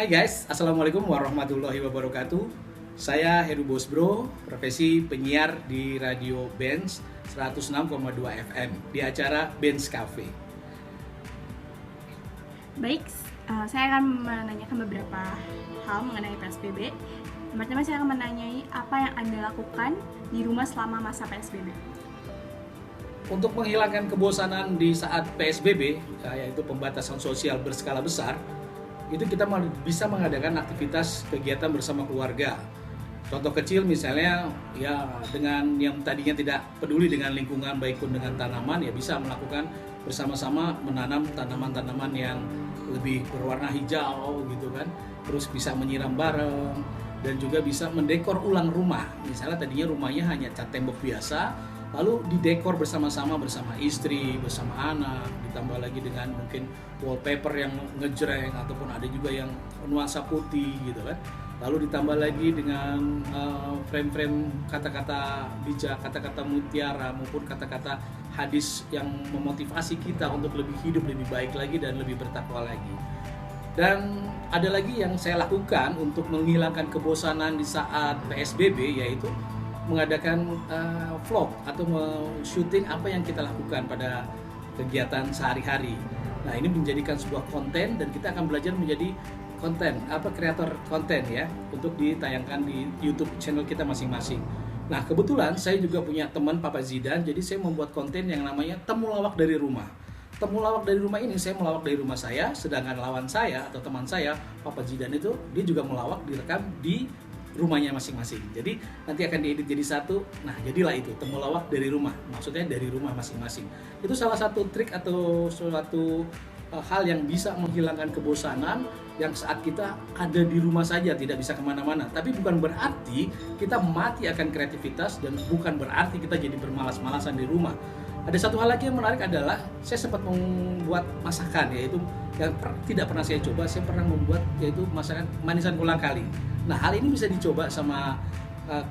Hai guys, Assalamualaikum warahmatullahi wabarakatuh. Saya Heru Bosbro, profesi penyiar di Radio Benz 106,2 FM di acara Benz Cafe. Baik, saya akan menanyakan beberapa hal mengenai PSBB. Pertama, saya akan menanyai apa yang Anda lakukan di rumah selama masa PSBB. Untuk menghilangkan kebosanan di saat PSBB, yaitu pembatasan sosial berskala besar, itu kita bisa mengadakan aktivitas kegiatan bersama keluarga. Contoh kecil misalnya ya dengan yang tadinya tidak peduli dengan lingkungan baik pun dengan tanaman, ya bisa melakukan bersama-sama menanam tanaman-tanaman yang lebih berwarna hijau gitu kan. Terus bisa menyiram bareng dan juga bisa mendekor ulang rumah. Misalnya tadinya rumahnya hanya cat tembok biasa, lalu didekor bersama-sama bersama istri, bersama anak, ditambah lagi dengan mungkin wallpaper yang ngejreng ataupun ada juga yang nuansa putih gitu kan. Lalu ditambah lagi dengan frame-frame kata-kata bijak, kata-kata mutiara maupun kata-kata hadis yang memotivasi kita untuk lebih hidup lebih baik lagi dan lebih bertakwa lagi. Dan ada lagi yang saya lakukan untuk menghilangkan kebosanan di saat PSBB, yaitu mengadakan vlog atau syuting apa yang kita lakukan pada kegiatan sehari-hari. Nah, ini menjadikan sebuah konten dan kita akan belajar menjadi kreator konten ya untuk ditayangkan di YouTube channel kita masing-masing. Nah, kebetulan saya juga punya teman Papa Zidan, jadi saya membuat konten yang namanya Temu Lawak dari Rumah. Temu Lawak dari Rumah ini saya melawak dari rumah saya, sedangkan lawan saya atau teman saya Papa Zidan itu dia juga melawak direkam di rumahnya masing-masing. Jadi nanti akan diedit jadi satu. Nah, jadilah itu Temu Lawak dari Rumah. Maksudnya dari rumah masing-masing. Itu salah satu trik atau suatu hal yang bisa menghilangkan kebosanan yang saat kita ada di rumah saja, tidak bisa kemana-mana. Tapi bukan berarti kita mati akan kreativitas dan bukan berarti kita jadi bermalas-malasan di rumah. Ada satu hal lagi yang menarik adalah saya sempat membuat masakan, yaitu yang tidak pernah saya coba. Saya pernah membuat yaitu masakan manisan kolang kaling. Nah, hal ini bisa dicoba sama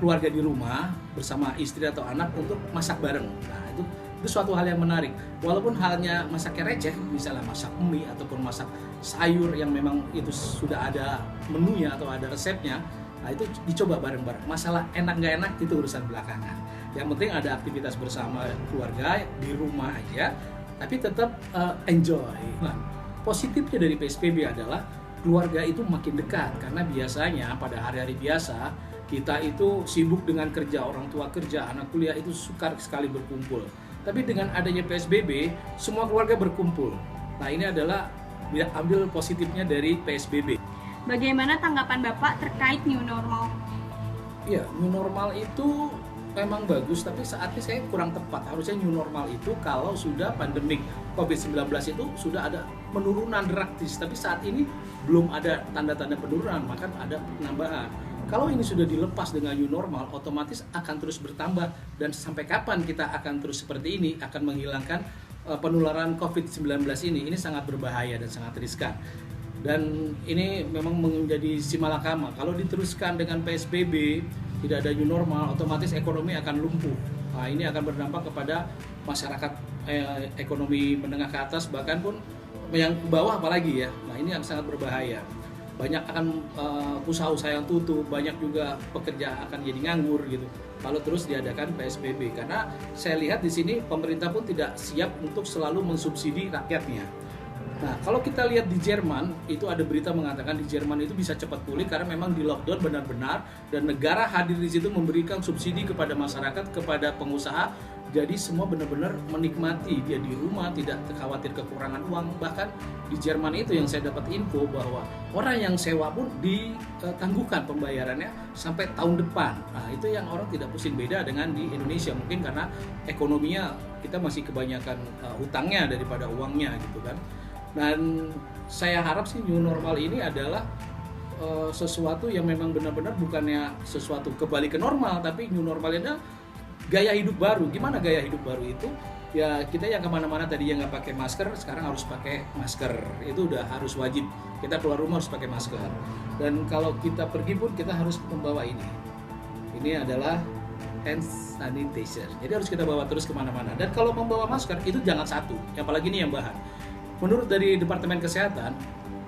keluarga di rumah bersama istri atau anak untuk masak bareng. Nah, itu suatu hal yang menarik. Walaupun halnya masaknya receh, misalnya masak mie ataupun masak sayur yang memang itu sudah ada menunya atau ada resepnya, nah itu dicoba bareng-bareng. Masalah enak nggak enak itu urusan belakangan. Yang penting ada aktivitas bersama keluarga di rumah aja, tapi tetap enjoy. Nah, positifnya dari PSBB adalah keluarga itu makin dekat, karena biasanya pada hari-hari biasa kita itu sibuk dengan kerja, orang tua kerja, anak kuliah itu sukar sekali berkumpul. Tapi dengan adanya PSBB, semua keluarga berkumpul. Nah, ini adalah ambil positifnya dari PSBB. Bagaimana tanggapan Bapak terkait new normal? Ya, new normal itu memang bagus, tapi saatnya saya kurang tepat. Harusnya new normal itu kalau sudah pandemik COVID-19 itu sudah ada penurunan drastis, tapi saat ini belum ada tanda-tanda penurunan, maka ada penambahan. Kalau ini sudah dilepas dengan new normal, otomatis akan terus bertambah, dan sampai kapan kita akan terus seperti ini, akan menghilangkan penularan COVID-19 ini sangat berbahaya dan sangat riskan. Dan ini memang menjadi simalakama. Kalau diteruskan dengan PSBB, tidak ada new normal, otomatis ekonomi akan lumpuh. Nah, ini akan berdampak kepada masyarakat ekonomi menengah ke atas, bahkan pun yang ke bawah apalagi ya. Nah, ini yang sangat berbahaya. Banyak akan usaha-usaha yang tutup, banyak juga pekerja akan jadi nganggur gitu. Kalau terus diadakan PSBB, karena saya lihat di sini pemerintah pun tidak siap untuk selalu mensubsidi rakyatnya. Nah, kalau kita lihat di Jerman, itu ada berita mengatakan di Jerman itu bisa cepat pulih karena memang di lockdown benar-benar dan negara hadir di situ memberikan subsidi kepada masyarakat, kepada pengusaha. Jadi semua benar-benar menikmati, dia di rumah tidak khawatir kekurangan uang. Bahkan di Jerman itu yang saya dapat info bahwa orang yang sewa pun ditangguhkan pembayarannya sampai tahun depan. Nah, itu yang orang tidak pusing, beda dengan di Indonesia mungkin karena ekonominya kita masih kebanyakan hutangnya daripada uangnya gitu kan. Dan saya harap sih new normal ini adalah sesuatu yang memang benar-benar bukannya sesuatu kembali ke normal, tapi new normalnya gaya hidup baru. Gimana gaya hidup baru itu? Ya kita yang kemana-mana tadi yang nggak pakai masker, sekarang harus pakai masker. Itu udah harus wajib. Kita keluar rumah harus pakai masker. Dan kalau kita pergi pun kita harus membawa ini. Ini adalah hand sanitizer. Jadi harus kita bawa terus kemana-mana. Dan kalau membawa masker itu jangan satu, apalagi ini yang bahan. Menurut dari Departemen Kesehatan,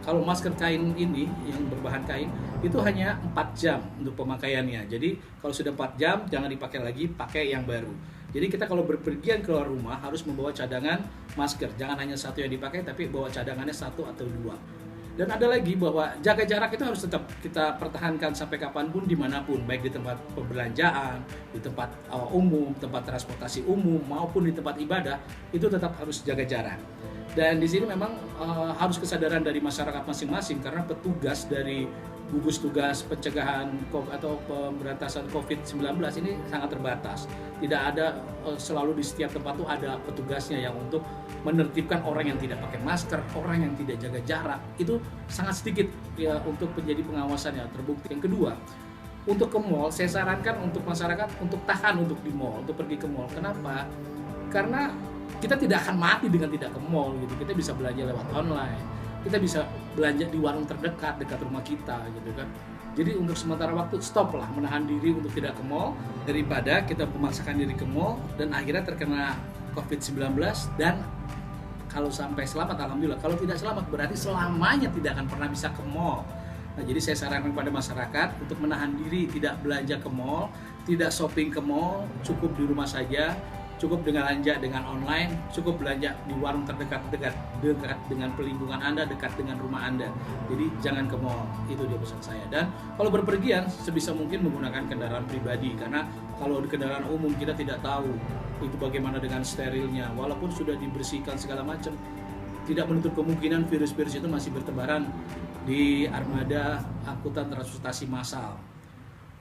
kalau masker kain ini yang berbahan kain itu hanya 4 jam untuk pemakaiannya. Jadi kalau sudah 4 jam jangan dipakai lagi, pakai yang baru. Jadi kita kalau berpergian keluar rumah harus membawa cadangan masker. Jangan hanya satu yang dipakai, tapi bawa cadangannya 1 atau 2. Dan ada lagi bahwa jaga jarak itu harus tetap kita pertahankan sampai kapanpun, dimanapun, baik di tempat perbelanjaan, di tempat umum, tempat transportasi umum, maupun di tempat ibadah, itu tetap harus jaga jarak. Dan di sini memang harus kesadaran dari masyarakat masing-masing, karena petugas dari gugus tugas pencegahan atau pemberantasan COVID-19 ini sangat terbatas. Tidak ada selalu di setiap tempat tuh ada petugasnya yang untuk menertibkan orang yang tidak pakai masker, orang yang tidak jaga jarak. Itu sangat sedikit ya untuk menjadi pengawasannya, terbukti. Yang kedua, untuk ke mall, saya sarankan untuk masyarakat untuk tahan untuk di mall, untuk pergi ke mall. Kenapa? Karena kita tidak akan mati dengan tidak ke mall gitu. Kita bisa belanja lewat online. Kita bisa belanja di warung terdekat dekat rumah kita gitu kan. Jadi untuk sementara waktu stop lah, menahan diri untuk tidak ke mall daripada kita memaksakan diri ke mall dan akhirnya terkena COVID-19. Dan kalau sampai selamat, alhamdulillah. Kalau tidak selamat berarti selamanya tidak akan pernah bisa ke mall. Nah, jadi saya sarankan kepada masyarakat untuk menahan diri, tidak belanja ke mall, tidak shopping ke mall, cukup di rumah saja. Cukup dengan belanja dengan online, cukup belanja di warung terdekat, dekat dengan pelingkungan Anda, dekat dengan rumah Anda. Jadi jangan ke mall, itu dia pesan saya. Dan kalau berpergian sebisa mungkin menggunakan kendaraan pribadi, karena kalau di kendaraan umum kita tidak tahu itu bagaimana dengan sterilnya. Walaupun sudah dibersihkan segala macam, tidak menutup kemungkinan virus-virus itu masih bertebaran di armada angkutan transportasi massal.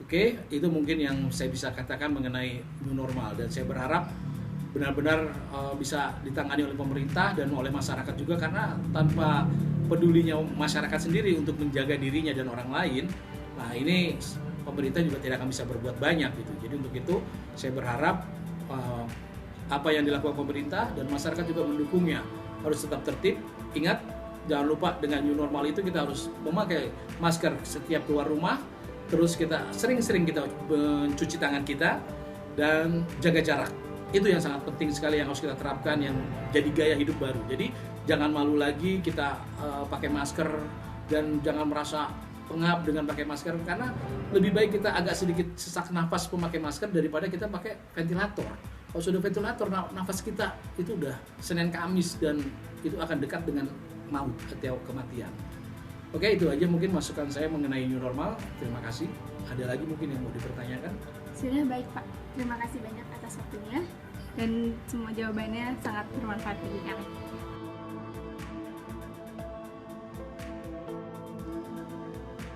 Oke, itu mungkin yang saya bisa katakan mengenai new normal, dan saya berharap benar-benar bisa ditangani oleh pemerintah dan oleh masyarakat juga, karena tanpa pedulinya masyarakat sendiri untuk menjaga dirinya dan orang lain, nah ini pemerintah juga tidak akan bisa berbuat banyak gitu. Jadi untuk itu saya berharap apa yang dilakukan pemerintah dan masyarakat juga mendukungnya harus tetap tertib. Ingat, jangan lupa dengan new normal itu kita harus memakai masker setiap keluar rumah. Terus kita sering-sering kita mencuci tangan kita dan jaga jarak. Itu yang sangat penting sekali yang harus kita terapkan, yang jadi gaya hidup baru. Jadi jangan malu lagi kita pakai masker, dan jangan merasa pengap dengan pakai masker, karena lebih baik kita agak sedikit sesak nafas memakai masker daripada kita pakai ventilator. Kalau sudah ventilator, nafas kita itu udah Senin Kamis, dan itu akan dekat dengan maut atau kematian. Oke, itu aja mungkin masukan saya mengenai new normal. Terima kasih. Ada lagi mungkin yang mau dipertanyakan? Sudah, baik Pak. Terima kasih banyak atas waktunya dan semua jawabannya sangat bermanfaat bagi kami.